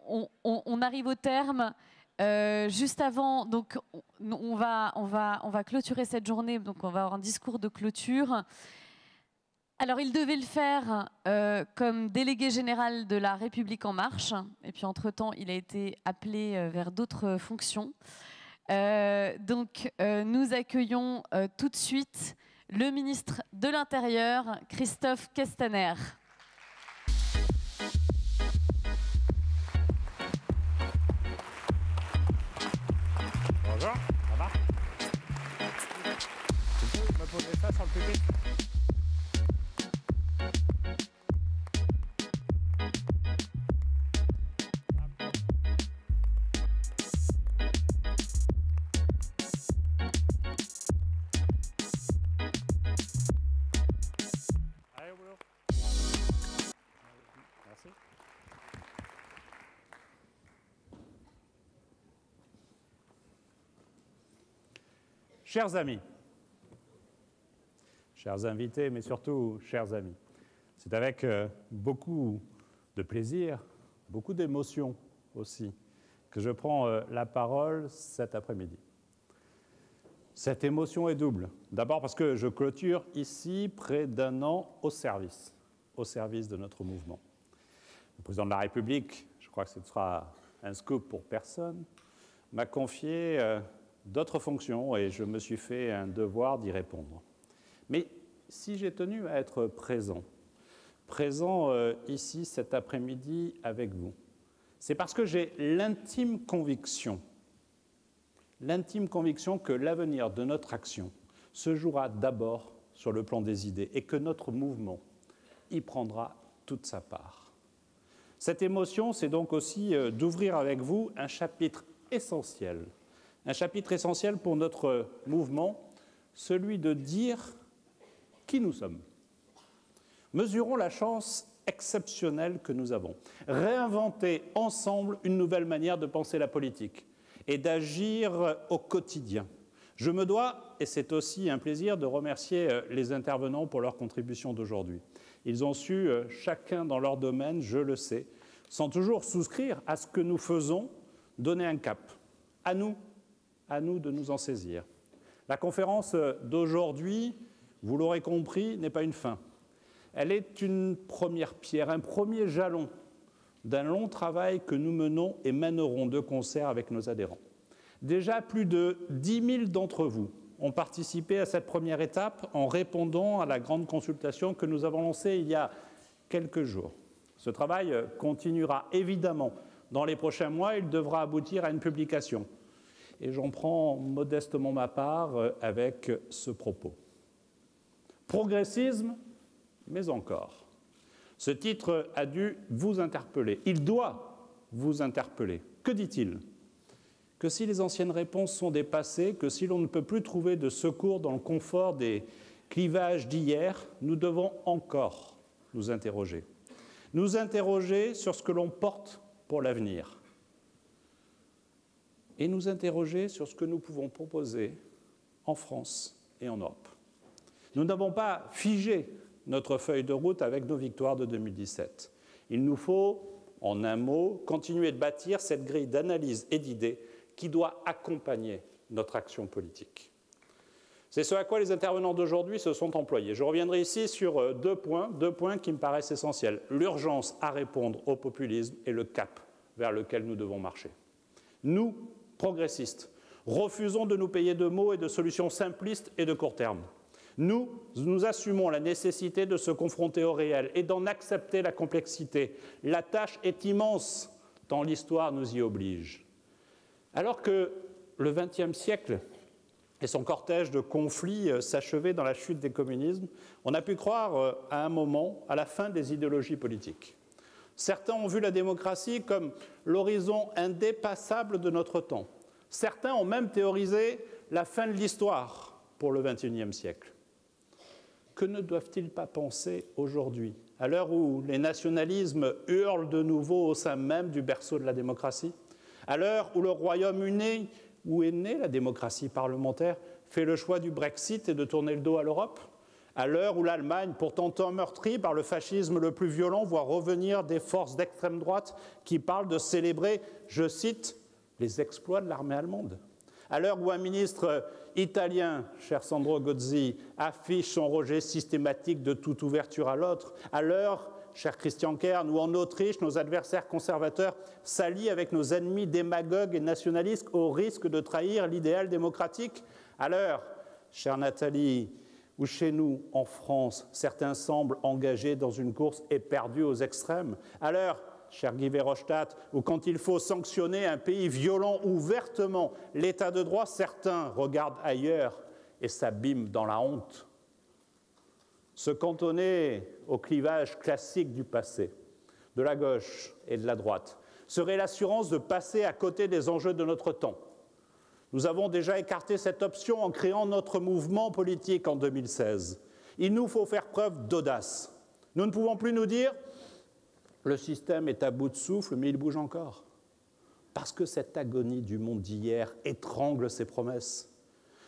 on arrive au terme. Juste avant, donc, on va clôturer cette journée, donc on va avoir un discours de clôture. Alors, il devait le faire comme délégué général de La République En Marche, et puis entre-temps, il a été appelé vers d'autres fonctions. Donc, nous accueillons tout de suite le ministre de l'Intérieur, Christophe Castaner. Bonjour, ça va? Tu peux me poser ça sur le pupitre? Allez, au boulot. Merci. Chers amis, chers invités, mais surtout chers amis, c'est avec beaucoup de plaisir, beaucoup d'émotion aussi, que je prends la parole cet après-midi. Cette émotion est double. D'abord parce que je clôture ici près d'un an au service de notre mouvement. Le président de la République, je crois que ce sera un scoop pour personne, m'a confié d'autres fonctions et je me suis fait un devoir d'y répondre. Mais si j'ai tenu à être présent ici cet après-midi avec vous, c'est parce que j'ai l'intime conviction que l'avenir de notre action se jouera d'abord sur le plan des idées et que notre mouvement y prendra toute sa part. Cette émotion, c'est donc aussi d'ouvrir avec vous un chapitre essentiel pour notre mouvement, celui de dire qui nous sommes. Mesurons la chance exceptionnelle que nous avons. Réinventer ensemble une nouvelle manière de penser la politique et d'agir au quotidien. Je me dois, et c'est aussi un plaisir, de remercier les intervenants pour leur contribution d'aujourd'hui. Ils ont su, chacun dans leur domaine, je le sais, sans toujours souscrire à ce que nous faisons, donner un cap. À nous de nous en saisir. La conférence d'aujourd'hui, vous l'aurez compris, n'est pas une fin. Elle est une première pierre, un premier jalon d'un long travail que nous menons et mènerons de concert avec nos adhérents. Déjà, plus de 10 000 d'entre vous ont participé à cette première étape en répondant à la grande consultation que nous avons lancée il y a quelques jours. Ce travail continuera évidemment dans les prochains mois. Il devra aboutir à une publication. Et j'en prends modestement ma part avec ce propos. Progressisme, mais encore. Ce titre a dû vous interpeller. Il doit vous interpeller. Que dit-il? Que si les anciennes réponses sont dépassées, que si l'on ne peut plus trouver de secours dans le confort des clivages d'hier, nous devons encore nous interroger. Nous interroger sur ce que l'on porte pour l'avenir. Et nous interroger sur ce que nous pouvons proposer en France et en Europe. Nous n'avons pas figé notre feuille de route avec nos victoires de 2017. Il nous faut, en un mot, continuer de bâtir cette grille d'analyse et d'idées qui doit accompagner notre action politique. C'est ce à quoi les intervenants d'aujourd'hui se sont employés. Je reviendrai ici sur deux points qui me paraissent essentiels. L'urgence à répondre au populisme et le cap vers lequel nous devons marcher. Nous, progressistes, refusons de nous payer de mots et de solutions simplistes et de court terme. Nous assumons la nécessité de se confronter au réel et d'en accepter la complexité. La tâche est immense, tant l'histoire nous y oblige. Alors que le XXe siècle et son cortège de conflits s'achevaient dans la chute des communismes, on a pu croire à un moment à la fin des idéologies politiques. Certains ont vu la démocratie comme l'horizon indépassable de notre temps. Certains ont même théorisé la fin de l'histoire pour le XXIe siècle. Que ne doivent-ils pas penser aujourd'hui, à l'heure où les nationalismes hurlent de nouveau au sein même du berceau de la démocratie, à l'heure où le Royaume-Uni, où est née la démocratie parlementaire, fait le choix du Brexit et de tourner le dos à l'Europe, À l'heure où l'Allemagne, pourtant tant meurtrie par le fascisme le plus violent, voit revenir des forces d'extrême droite qui parlent de célébrer, je cite, les exploits de l'armée allemande. À l'heure où un ministre italien, cher Sandro Gozi, affiche son rejet systématique de toute ouverture à l'autre, à l'heure, cher Christian Kern, où en Autriche, nos adversaires conservateurs s'allient avec nos ennemis démagogues et nationalistes au risque de trahir l'idéal démocratique, à l'heure, chère Nathalie, où chez nous, en France, certains semblent engagés dans une course éperdue aux extrêmes, à l'heure, cher Guy Verhofstadt, où quand il faut sanctionner un pays violant ouvertement l'état de droit, certains regardent ailleurs et s'abîment dans la honte. Se cantonner au clivage classique du passé, de la gauche et de la droite, serait l'assurance de passer à côté des enjeux de notre temps. Nous avons déjà écarté cette option en créant notre mouvement politique en 2016. Il nous faut faire preuve d'audace. Nous ne pouvons plus nous dire « le système est à bout de souffle, mais il bouge encore ». Parce que cette agonie du monde d'hier étrangle ses promesses.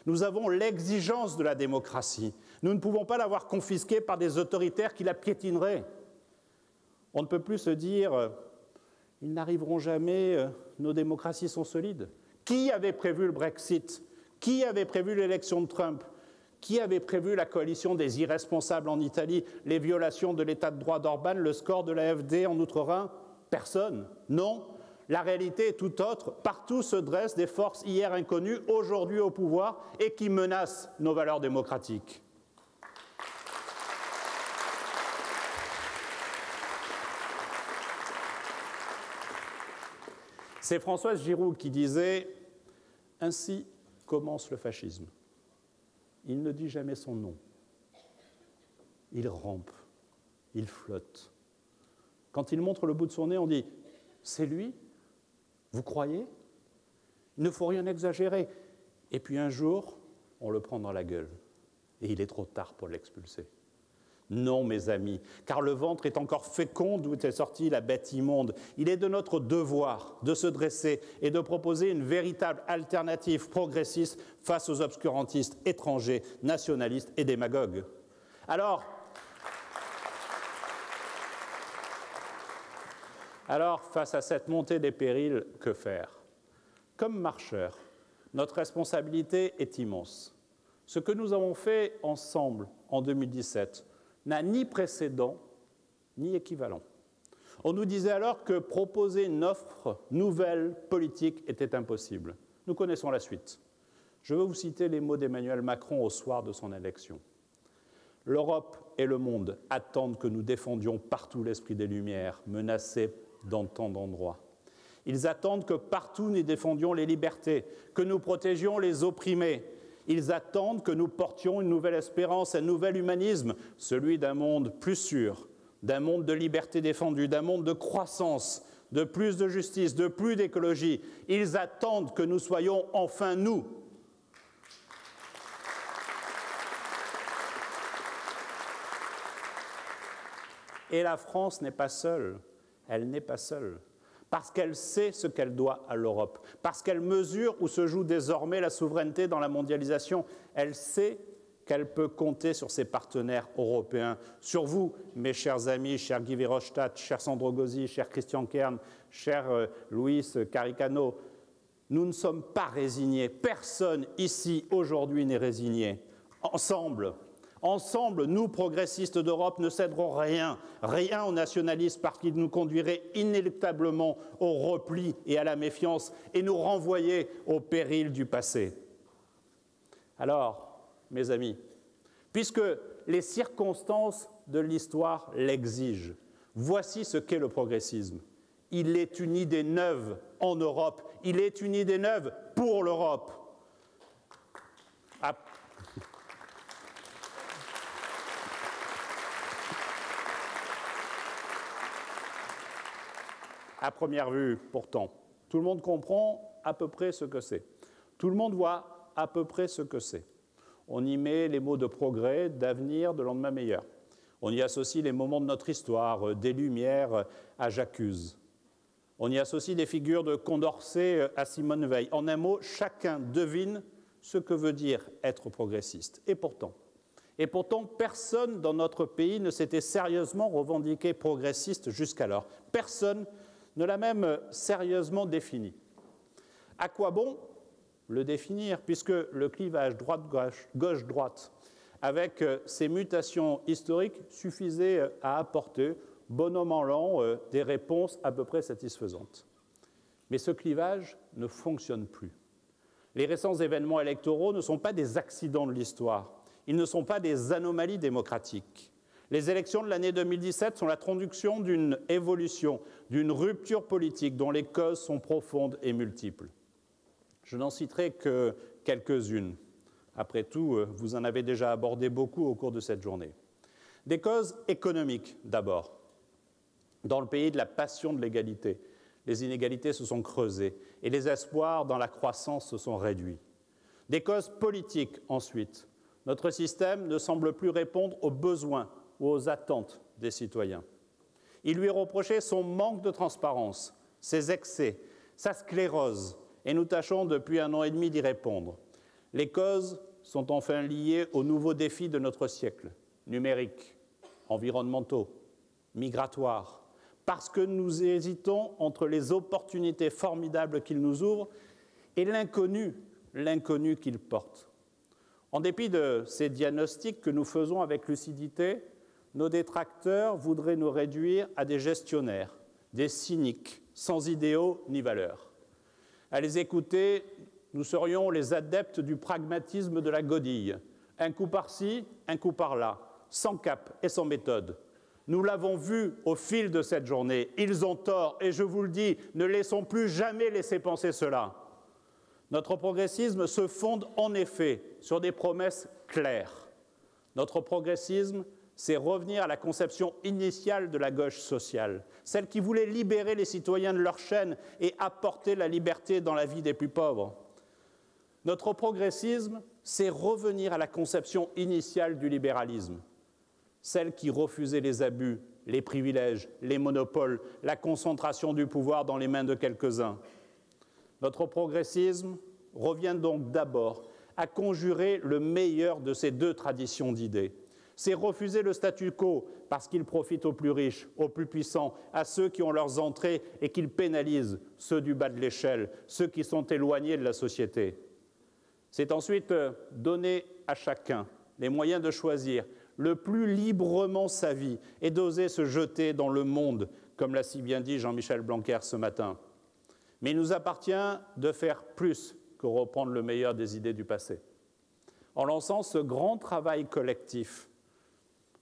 Nous avons l'exigence de la démocratie. Nous ne pouvons pas l'avoir confisquée par des autoritaires qui la piétineraient. On ne peut plus se dire « ils n'arriveront jamais, nos démocraties sont solides ». Qui avait prévu le Brexit? Qui avait prévu l'élection de Trump? Qui avait prévu la coalition des irresponsables en Italie, les violations de l'état de droit d'Orban, le score de l'AfD en Outre-Rhin? Personne. Non. La réalité est tout autre. Partout se dressent des forces hier inconnues, aujourd'hui au pouvoir, et qui menacent nos valeurs démocratiques. C'est Françoise Giroud qui disait « Ainsi commence le fascisme. Il ne dit jamais son nom. Il rampe, il flotte. Quand il montre le bout de son nez, on dit « C'est lui? Vous croyez? Il ne faut rien exagérer. » Et puis un jour, on le prend dans la gueule. Et il est trop tard pour l'expulser. Non, mes amis, car le ventre est encore fécond d'où est sortie la bête immonde. Il est de notre devoir de se dresser et de proposer une véritable alternative progressiste face aux obscurantistes étrangers, nationalistes et démagogues. Alors, face à cette montée des périls, que faire? Comme marcheurs, notre responsabilité est immense. Ce que nous avons fait ensemble en 2017 n'a ni précédent ni équivalent. On nous disait alors que proposer une offre nouvelle politique était impossible. Nous connaissons la suite. Je veux vous citer les mots d'Emmanuel Macron au soir de son élection. « L'Europe et le monde attendent que nous défendions partout l'esprit des Lumières, menacé dans tant d'endroits. Ils attendent que partout nous défendions les libertés, que nous protégions les opprimés. Ils attendent que nous portions une nouvelle espérance, un nouvel humanisme, celui d'un monde plus sûr, d'un monde de liberté défendue, d'un monde de croissance, de plus de justice, de plus d'écologie. Ils attendent que nous soyons enfin nous. Et la France n'est pas seule, elle n'est pas seule. Parce qu'elle sait ce qu'elle doit à l'Europe, parce qu'elle mesure où se joue désormais la souveraineté dans la mondialisation. Elle sait qu'elle peut compter sur ses partenaires européens, sur vous, mes chers amis, cher Guy Verhofstadt, cher Sandro Gozi, cher Christian Kern, cher Luis Caricano. Nous ne sommes pas résignés, personne ici aujourd'hui n'est résigné. Ensemble, nous, progressistes d'Europe, ne céderons rien aux nationalistes parce qu'ils nous conduiraient inéluctablement au repli et à la méfiance et nous renvoyer au péril du passé. Alors, mes amis, puisque les circonstances de l'histoire l'exigent, voici ce qu'est le progressisme. Il est une idée neuve en Europe, il est une idée neuve pour l'Europe. À première vue, pourtant, tout le monde comprend à peu près ce que c'est. Tout le monde voit à peu près ce que c'est. On y met les mots de progrès, d'avenir, de lendemain meilleur. On y associe les moments de notre histoire, des Lumières à J'accuse. On y associe des figures de Condorcet à Simone Veil. En un mot, chacun devine ce que veut dire être progressiste. Et pourtant, Et pourtant, personne dans notre pays ne s'était sérieusement revendiqué progressiste jusqu'alors. Personne ne l'a même sérieusement défini. À quoi bon le définir, puisque le clivage droite-gauche, gauche-droite, avec ces mutations historiques, suffisait à apporter, bonhomme en l'an, des réponses à peu près satisfaisantes. Mais ce clivage ne fonctionne plus. Les récents événements électoraux ne sont pas des accidents de l'histoire. Ils ne sont pas des anomalies démocratiques. Les élections de l'année 2017 sont la traduction d'une évolution, d'une rupture politique dont les causes sont profondes et multiples. Je n'en citerai que quelques-unes. Après tout, vous en avez déjà abordé beaucoup au cours de cette journée. Des causes économiques d'abord. Dans le pays de la passion de l'égalité, les inégalités se sont creusées et les espoirs dans la croissance se sont réduits. Des causes politiques ensuite. Notre système ne semble plus répondre aux besoins ou aux attentes des citoyens. Il lui est reproché son manque de transparence, ses excès, sa sclérose, et nous tâchons depuis 1 an et demi d'y répondre. Les causes sont enfin liées aux nouveaux défis de notre siècle, numériques, environnementaux, migratoires, parce que nous hésitons entre les opportunités formidables qu'ils nous ouvrent et l'inconnu qu'ils portent. En dépit de ces diagnostics que nous faisons avec lucidité, nos détracteurs voudraient nous réduire à des gestionnaires, des cyniques, sans idéaux ni valeurs. À les écouter, nous serions les adeptes du pragmatisme de la godille. Un coup par-ci, un coup par-là, sans cap et sans méthode. Nous l'avons vu au fil de cette journée. Ils ont tort et je vous le dis, ne laissons plus jamais laisser penser cela. Notre progressisme se fonde en effet sur des promesses claires. Notre progressisme, c'est revenir à la conception initiale de la gauche sociale, celle qui voulait libérer les citoyens de leur chaîne et apporter la liberté dans la vie des plus pauvres. Notre progressisme, c'est revenir à la conception initiale du libéralisme, celle qui refusait les abus, les privilèges, les monopoles, la concentration du pouvoir dans les mains de quelques-uns. Notre progressisme revient donc d'abord à conjurer le meilleur de ces deux traditions d'idées. C'est refuser le statu quo parce qu'il profite aux plus riches, aux plus puissants, à ceux qui ont leurs entrées et qu'il pénalise ceux du bas de l'échelle, ceux qui sont éloignés de la société. C'est ensuite donner à chacun les moyens de choisir le plus librement sa vie et d'oser se jeter dans le monde, comme l'a si bien dit Jean-Michel Blanquer ce matin. Mais il nous appartient de faire plus que reprendre le meilleur des idées du passé. En lançant ce grand travail collectif,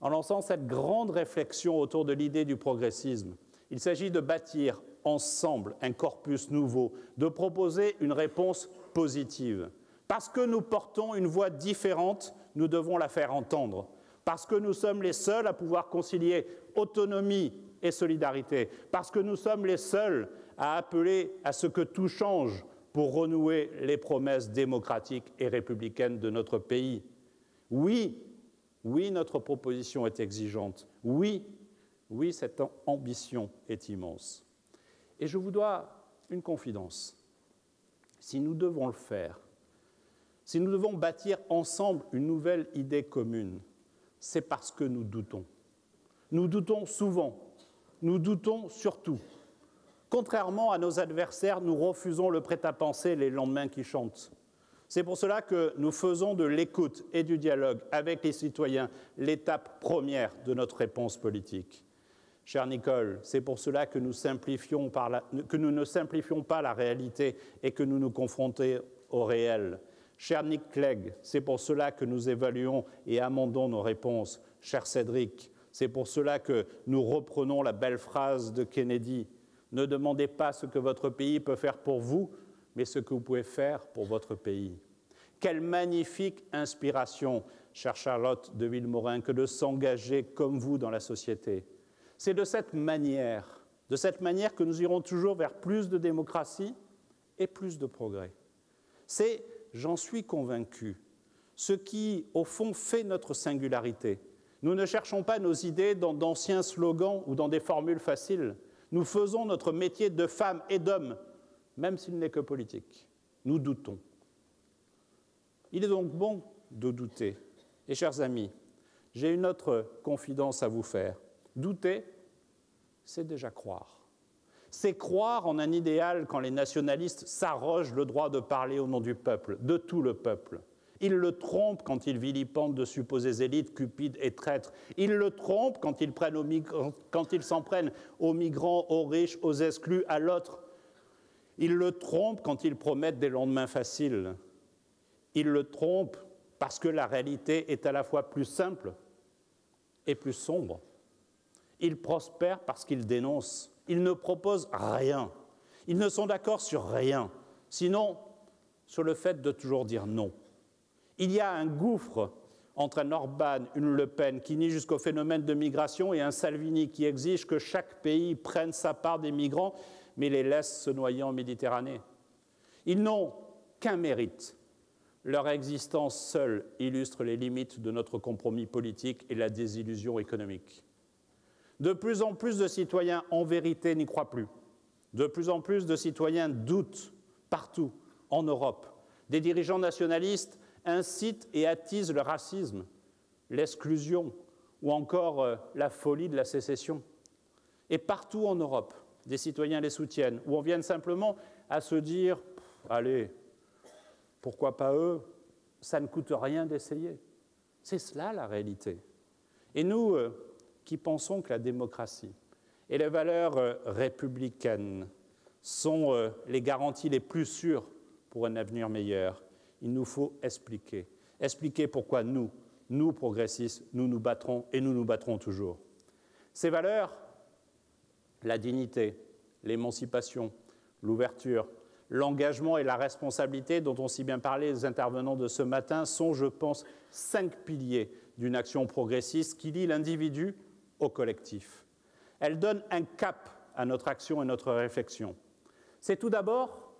en lançant cette grande réflexion autour de l'idée du progressisme, il s'agit de bâtir ensemble un corpus nouveau, de proposer une réponse positive. Parce que nous portons une voix différente, nous devons la faire entendre. Parce que nous sommes les seuls à pouvoir concilier autonomie et solidarité. Parce que nous sommes les seuls à appeler à ce que tout change pour renouer les promesses démocratiques et républicaines de notre pays. Oui, notre proposition est exigeante. Oui, cette ambition est immense. Et je vous dois une confidence. Si nous devons le faire, si nous devons bâtir ensemble une nouvelle idée commune, c'est parce que nous doutons. Nous doutons souvent, nous doutons surtout. Contrairement à nos adversaires, nous refusons le prêt-à-penser les lendemains qui chantent. C'est pour cela que nous faisons de l'écoute et du dialogue avec les citoyens l'étape première de notre réponse politique. Cher Nicole, c'est pour cela que nous ne simplifions pas la réalité et que nous nous confrontons au réel. Cher Nick Clegg, c'est pour cela que nous évaluons et amendons nos réponses. Cher Cédric, c'est pour cela que nous reprenons la belle phrase de Kennedy. Ne demandez pas ce que votre pays peut faire pour vous, mais ce que vous pouvez faire pour votre pays. Quelle magnifique inspiration, chère Charlotte de Villemorin, que de s'engager comme vous dans la société. C'est de cette manière que nous irons toujours vers plus de démocratie et plus de progrès. C'est, j'en suis convaincu, ce qui, au fond, fait notre singularité. Nous ne cherchons pas nos idées dans d'anciens slogans ou dans des formules faciles. Nous faisons notre métier de femmes et d'hommes, même s'il n'est que politique. Nous doutons. Il est donc bon de douter. Et chers amis, J'ai une autre confidence à vous faire. Douter, c'est déjà croire. C'est croire en un idéal quand les nationalistes s'arrogent le droit de parler au nom du peuple, de tout le peuple. Ils le trompent quand ils vilipendent de supposées élites cupides et traîtres. Ils le trompent quand ils s'en prennent aux migrants, aux riches, aux exclus, à l'autre. Ils le trompent quand ils promettent des lendemains faciles. Ils le trompent parce que la réalité est à la fois plus simple et plus sombre. Ils prospèrent parce qu'ils dénoncent. Ils ne proposent rien. Ils ne sont d'accord sur rien, sinon sur le fait de toujours dire non. Il y a un gouffre entre un Orban, une Le Pen qui nie jusqu'au phénomène de migration et un Salvini qui exige que chaque pays prenne sa part des migrants mais les laisse se noyer en Méditerranée. Ils n'ont qu'un mérite. Leur existence seule illustre les limites de notre compromis politique et la désillusion économique. De plus en plus de citoyens, en vérité, n'y croient plus. De plus en plus de citoyens doutent partout en Europe. Des dirigeants nationalistes incitent et attisent le racisme, l'exclusion ou encore la folie de la sécession. Et partout en Europe, des citoyens les soutiennent, ou en viennent simplement à se dire « Allez, pourquoi pas eux? Ça ne coûte rien d'essayer. » C'est cela la réalité. Et nous qui pensons que la démocratie et les valeurs républicaines sont les garanties les plus sûres pour un avenir meilleur, il nous faut expliquer pourquoi nous progressistes, nous nous battrons et nous nous battrons toujours. Ces valeurs, la dignité, l'émancipation, l'ouverture, l'engagement et la responsabilité dont ont si bien parlé les intervenants de ce matin sont, je pense, 5 piliers d'une action progressiste qui lie l'individu au collectif. Elle donne un cap à notre action et notre réflexion. C'est tout d'abord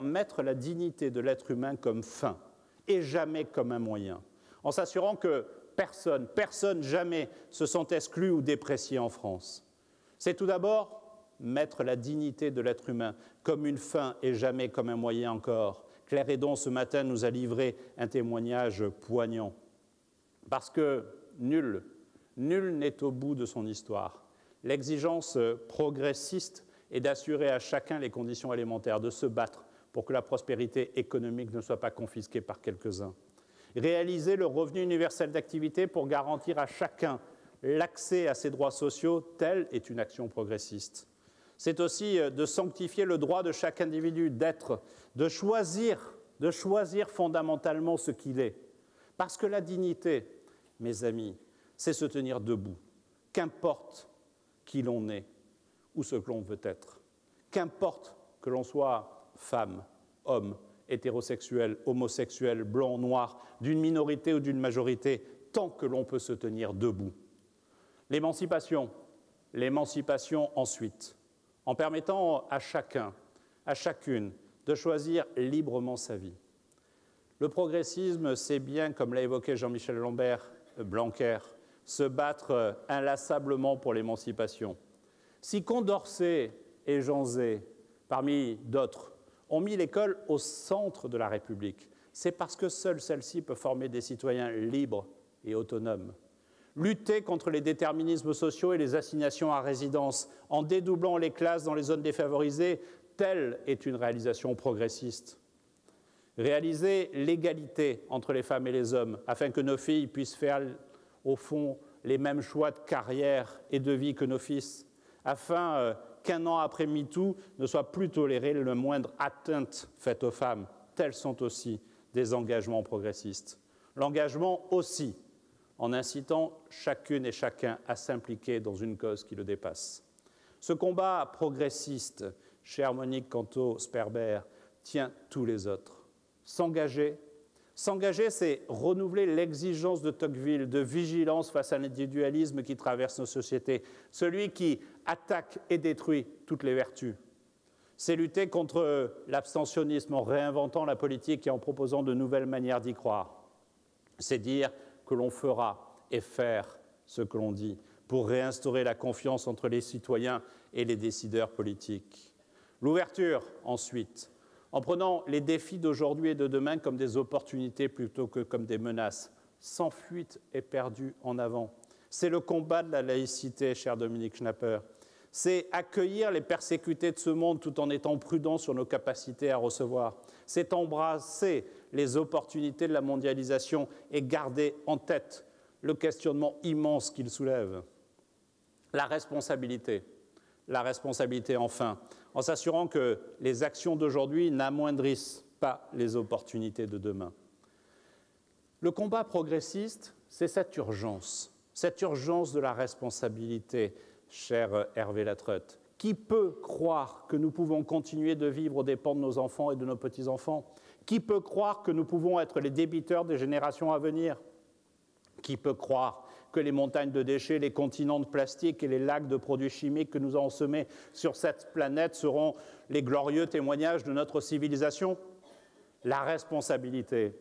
mettre la dignité de l'être humain comme fin et jamais comme un moyen, en s'assurant que personne jamais se sent exclu ou déprécié en France. C'est tout d'abord mettre la dignité de l'être humain comme une fin et jamais comme un moyen encore. Claire Hédon, ce matin, nous a livré un témoignage poignant. Parce que nul n'est au bout de son histoire. L'exigence progressiste est d'assurer à chacun les conditions élémentaires, de se battre pour que la prospérité économique ne soit pas confisquée par quelques-uns. Réaliser le revenu universel d'activité pour garantir à chacun l'accès à ses droits sociaux, telle est une action progressiste. C'est aussi de sanctifier le droit de chaque individu d'être, de choisir fondamentalement ce qu'il est. Parce que la dignité, mes amis, c'est se tenir debout, qu'importe qui l'on est ou ce que l'on veut être. Qu'importe que l'on soit femme, homme, hétérosexuel, homosexuel, blanc, noir, d'une minorité ou d'une majorité, tant que l'on peut se tenir debout. L'émancipation ensuite, en permettant à chacun, à chacune, de choisir librement sa vie. Le progressisme, c'est bien, comme l'a évoqué Jean-Michel Blanquer, se battre inlassablement pour l'émancipation. Si Condorcet et Jean Zay, parmi d'autres, ont mis l'école au centre de la République, c'est parce que seule celle-ci peut former des citoyens libres et autonomes. Lutter contre les déterminismes sociaux et les assignations à résidence en dédoublant les classes dans les zones défavorisées, telle est une réalisation progressiste. Réaliser l'égalité entre les femmes et les hommes afin que nos filles puissent faire, au fond, les mêmes choix de carrière et de vie que nos fils, afin qu'un an après MeToo ne soit plus tolérée le moindre atteinte faite aux femmes. Tels sont aussi des engagements progressistes. L'engagement aussi en incitant chacune et chacun à s'impliquer dans une cause qui le dépasse. Ce combat progressiste, chère Monique Canto-Sperber, tient tous les autres. S'engager, c'est renouveler l'exigence de Tocqueville, de vigilance face à l'individualisme qui traverse nos sociétés, celui qui attaque et détruit toutes les vertus. C'est lutter contre l'abstentionnisme en réinventant la politique et en proposant de nouvelles manières d'y croire. C'est dire que l'on fera et faire ce que l'on dit pour réinstaurer la confiance entre les citoyens et les décideurs politiques. L'ouverture, ensuite, en prenant les défis d'aujourd'hui et de demain comme des opportunités plutôt que comme des menaces. sans fuite et perdu en avant. C'est le combat de la laïcité, cher Dominique Schnapper. C'est accueillir les persécutés de ce monde tout en étant prudent sur nos capacités à recevoir. C'est embrasser les opportunités de la mondialisation et garder en tête le questionnement immense qu'il soulève. La responsabilité enfin, en s'assurant que les actions d'aujourd'hui n'amoindrissent pas les opportunités de demain. Le combat progressiste, c'est cette urgence de la responsabilité, cher Hervé Latreute. Qui peut croire que nous pouvons continuer de vivre aux dépens de nos enfants et de nos petits-enfants? Qui peut croire que nous pouvons être les débiteurs des générations à venir? Qui peut croire que les montagnes de déchets, les continents de plastique et les lacs de produits chimiques que nous avons semés sur cette planète seront les glorieux témoignages de notre civilisation? La responsabilité,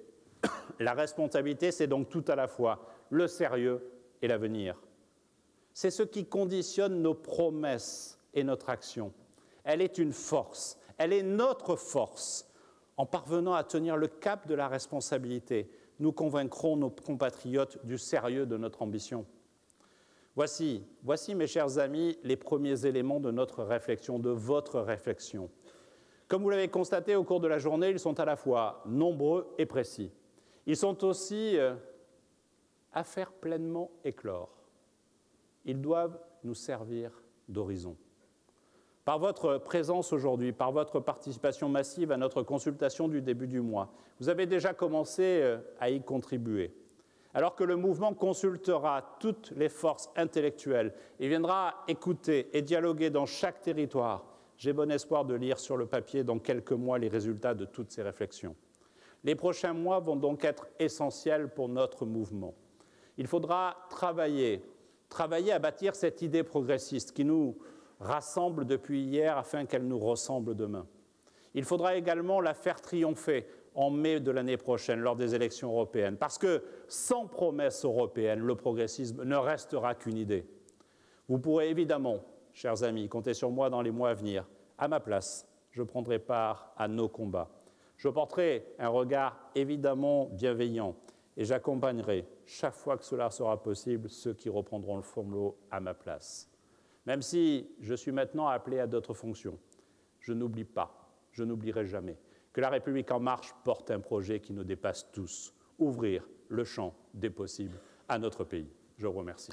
c'est donc tout à la fois le sérieux et l'avenir. C'est ce qui conditionne nos promesses et notre action. Elle est une force, elle est notre force. En parvenant à tenir le cap de la responsabilité, nous convaincrons nos compatriotes du sérieux de notre ambition. Voici, mes chers amis, les premiers éléments de notre réflexion, de votre réflexion. Comme vous l'avez constaté au cours de la journée, ils sont à la fois nombreux et précis. Ils sont aussi à faire pleinement éclore. Ils doivent nous servir d'horizon. Par votre présence aujourd'hui, par votre participation massive à notre consultation du début du mois, vous avez déjà commencé à y contribuer. Alors que le mouvement consultera toutes les forces intellectuelles et viendra écouter et dialoguer dans chaque territoire, j'ai bon espoir de lire sur le papier dans quelques mois les résultats de toutes ces réflexions. Les prochains mois vont donc être essentiels pour notre mouvement. Il faudra travailler à bâtir cette idée progressiste qui nous rassemble depuis hier afin qu'elle nous ressemble demain. Il faudra également la faire triompher en mai de l'année prochaine lors des élections européennes, parce que sans promesse européenne, le progressisme ne restera qu'une idée. Vous pourrez évidemment, chers amis, compter sur moi dans les mois à venir. À ma place, je prendrai part à nos combats. Je porterai un regard évidemment bienveillant et j'accompagnerai, chaque fois que cela sera possible, ceux qui reprendront le flambeau à ma place. Même si je suis maintenant appelé à d'autres fonctions, je n'oublie pas, je n'oublierai jamais que La République En Marche porte un projet qui nous dépasse tous, ouvrir le champ des possibles à notre pays. Je vous remercie.